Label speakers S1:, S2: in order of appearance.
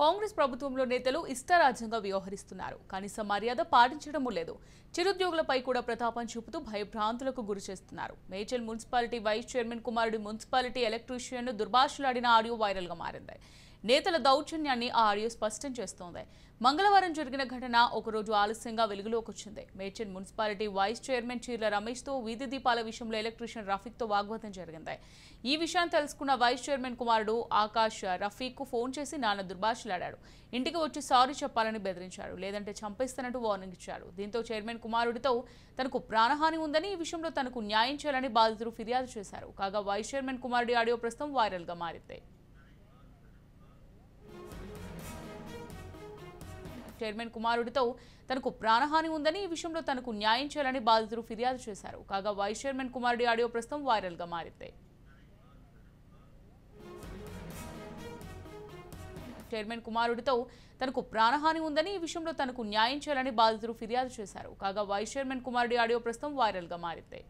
S1: కాంగ్రెస్ ప్రభుత్వంలో నేతలు ఇష్టారాజ్యంగా వ్యవహరిస్తున్నారు. కనీస మర్యాద పాటించడమూ లేదు. చిరుద్యోగులపై కూడా ప్రతాపం చూపుతూ భయభ్రాంతులకు గురి చేస్తున్నారు. మేడ్చల్ మున్సిపాలిటీ వైస్ చైర్మన్ కుమారుడి మున్సిపాలిటీ ఎలక్ట్రీషియన్ దుర్భాషలాడిన ఆడియో వైరల్ గా మారింది. నేతల దౌర్జన్యాన్ని ఆ ఆడియో స్పష్టం చేస్తోంది. మంగళవారం జరిగిన ఘటన ఒకరోజు ఆలస్యంగా వెలుగులోకి వచ్చింది. Medchal municipality vice chairman Cheerla రమేష్తో వీధి దీపాల విషయంలో ఎలక్ట్రీషియన్ రఫీక్తో వాగ్వాదం జరిగింది. ఈ విషయాన్ని తెలుసుకున్న వైస్ చైర్మన్ కుమారుడు ఆకాష్ రఫీక్కు ఫోన్ చేసి నాన్న దుర్భాషలాడాడు. ఇంటికి వచ్చి సారీ చెప్పాలని బెదిరించాడు. లేదంటే చంపేస్తానంటూ వార్నింగ్ ఇచ్చాడు. దీంతో చైర్మన్ కుమారుడితో తనకు ప్రాణహాని ఉందని, ఈ విషయంలో తనకు న్యాయం చేయాలని బాధితులు ఫిర్యాదు చేశారు. కాగా వైస్ చైర్మన్ కుమారుడి ఆడియో ప్రస్తుతం వైరల్ గా మారింది. చైర్మన్ కుమారుడితో తనకు ప్రాణహాని ఉందని, ఈ విషయంలో తనకు న్యాయం చేయాలని బాధితులు ఫిర్యాదు చేశారు. కాగా వైస్ చైర్మన్ కుమారుడి ఆడియో ప్రస్తుతం వైరల్ గా మారింది. చైర్మన్ కుమారుడితో తనకు ప్రాణహాని ఉందని, ఈ విషయంలో తనకు న్యాయం చేయాలని బాధితులు ఫిర్యాదు చేశారు. కాగా వైస్ చైర్మన్ కుమారుడి ఆడియో ప్రస్తుతం వైరల్ గా మారింది.